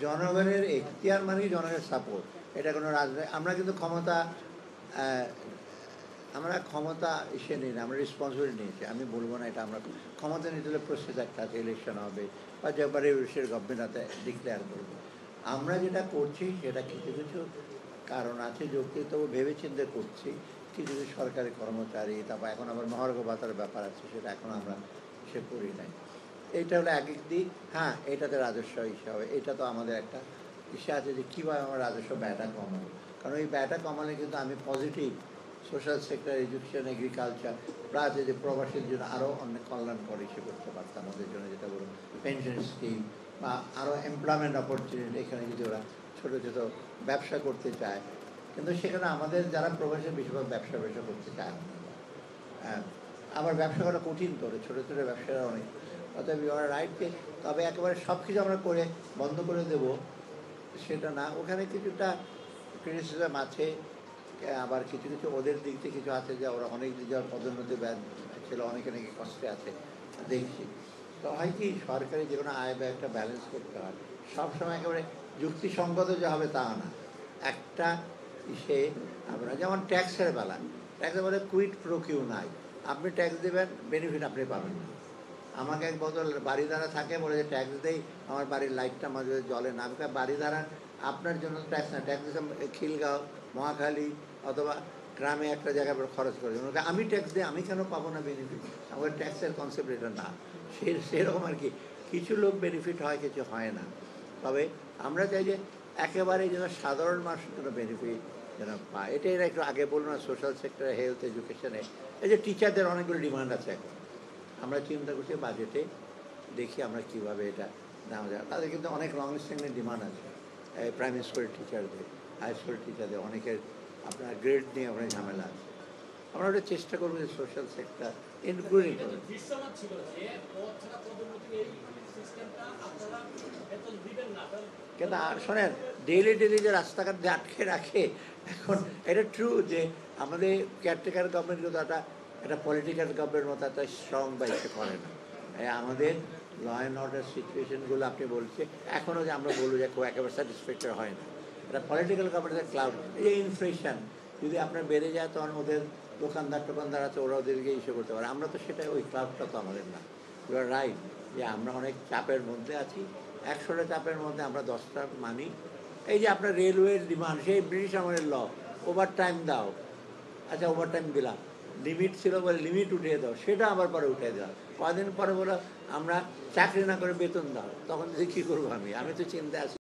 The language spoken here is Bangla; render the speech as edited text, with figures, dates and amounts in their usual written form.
জনগণের এখতিয়ার মানে জনগণের সাপোর্ট। এটা কোনো রাজনৈতিক, আমরা কিন্তু ক্ষমতা আমরা ক্ষমতা এসে নিই না, আমরা রেসপন্সিবিলিটি নিয়েছি। আমি বলবো না এটা আমরা ক্ষমতা নিতে হলে প্রসেস একটা আছে, ইলেকশন হবে বা যেবারে দেশের গভর্নমেন্ট হাতে ডিক্লেয়ার করবে। আমরা যেটা করছি সেটা কিছু কিছু কারণ আছে যৌক্তিক, তবু ভেবেচিন্তে করছি। কিছু কিছু সরকারি কর্মচারী, তারপর এখন আবার মহার্ঘ ভাতার ব্যাপার আছে, সেটা এখন আমরা সে করি নাই। এইটা হলো এক দিক। হ্যাঁ, এটাতে রাজস্ব হিসাবে এটা তো আমাদের একটা ইসে আছে যে কীভাবে আমরা রাজস্ব ব্যয়টা কমাবো। কারণ এই ব্যয়টা কমালে কিন্তু আমি positive social sector, education, agriculture plus এই যে প্রবাসীর জন্য আরও অনেক কল্যাণকর হিসেবে করতে পারতাম। আমাদের জন্য যেটা বলুন পেনশন স্কিম বা আরও এমপ্লয়মেন্ট অপরচুনিটি, এখানে যদি ওরা ছোটো ছোটো ব্যবসা করতে চায়, কিন্তু সেখানে আমাদের যারা প্রবাসী বেশিরভাগ ব্যবসা করতে চায় না। হ্যাঁ, আবার ব্যবসা করা কঠিন করে, ছোটো ছোটো ব্যবসারা অনেক। অতএব ইউর রাইটকে, তবে একেবারে সব কিছু আমরা করে বন্ধ করে দেব সেটা না। ওখানে কিছুটা ক্রিটিসিজম আছে, আবার কিছু কিছু ওদের দিক থেকে কিছু আছে যে ওরা অনেক দিকে পদোন্নতি ছিল, অনেকে নাকি কষ্টে আছে দেখছি। তো হয় কি, সরকারি যে কোনো আয় ব্যয় একটা ব্যালেন্স করতে হয়, সবসময় একেবারে যুক্তিসঙ্গত যে হবে তা না। একটা সে আমরা যেমন ট্যাক্সের বেলা, ট্যাক্সের বলে কুইট প্রো কিউ নাই, আপনি ট্যাক্স দেবেন, বেনিফিট আপনি পাবেন না। আমাকে এক বদল বাড়িধারা থাকে, বলে যে ট্যাক্স দেই, আমার বাড়ির লাইটটা মাঝে জলে না। আমি বাড়িধারা আপনার জন্য ট্যাক্স না, ট্যাক্স দিতাম খিলগাঁও, মহাখালী অথবা গ্রামে একটা জায়গায় খরচ করে দেবেন। আমি ট্যাক্স দিই, আমি কেন পাবো না বেনিফিট? আমার ট্যাক্সের কনসেপ্ট এটা না। সেরকম আর কি, কিছু লোক বেনিফিট হয়, কিছু হয় না। তবে আমরা চাই যে একেবারে যেন সাধারণ মানুষের জন্য বেনিফিট যেন পায়। এটাই একটু আগে বলুন না, সোশ্যাল সেক্টরে, হেলথ, এডুকেশনে, এই যে টিচারদের অনেকগুলো ডিমান্ড আছে এখন। আমরা চিন্তা করছি বাজেটে দেখি আমরা কীভাবে এটা নেওয়া যায়। তাদের কিন্তু অনেক লং স্ট্যান্ডিং ডিমান্ড আছে, প্রাইমারি স্কুলের টিচারদের, হাই স্কুলের টিচারদের, অনেকের আপনার গ্রেড নিয়ে অনেক ঝামেলা আছে। আমরা ওটা চেষ্টা করবো যে সোশ্যাল সেক্টর ইনক্লুডিং করে। কিন্তু আর শোনেন, ডেইলি যে রাস্তাঘাট দিয়ে আটকে রাখে, এখন এটা ট্রু যে আমাদের কেয়ারটেকার গভর্নমেন্ট কিন্তু একটা পলিটিক্যাল গভর্নমেন্ট মতো একটা স্ট্রং বা ইসে করে না। আমাদের ল অ্যান্ড অর্ডার সিচুয়েশনগুলো আপনি বলছে এখনও যে আমরা বলবো যে একেবারে স্যাটিসফ্যাক্টরি হয় না। এটা পলিটিক্যাল গভর্নমেন্টের ক্লাউড। এই যে ইনফ্লেশন যদি আপনার বেড়ে যায়, তখন ওদের দোকানদার আছে, ওরা ওদেরকে ইস্যু করতে পারে। আমরা তো সেটা, ওই ক্লাউডটা তো আমাদের না। ইউ আর রাইট যে আমরা অনেক চাপের মধ্যে আছি। 100টা চাপের মধ্যে আমরা 10টা মানি। এই যে আপনার রেলওয়ের ডিমান্ড, সেই ব্রিটিশ আমলের ল, ওভার টাইম দাও। আচ্ছা, ওভার টাইম দিলাম, লিমিট ছিল বলে লিমিট উঠিয়ে দাও, সেটা আবার পরে উঠিয়ে দাও। কদিন পরে বলো আমরা চাকরি না করে বেতন দাও, তখন যে কী করবো? আমি তো চিন্তা আছি।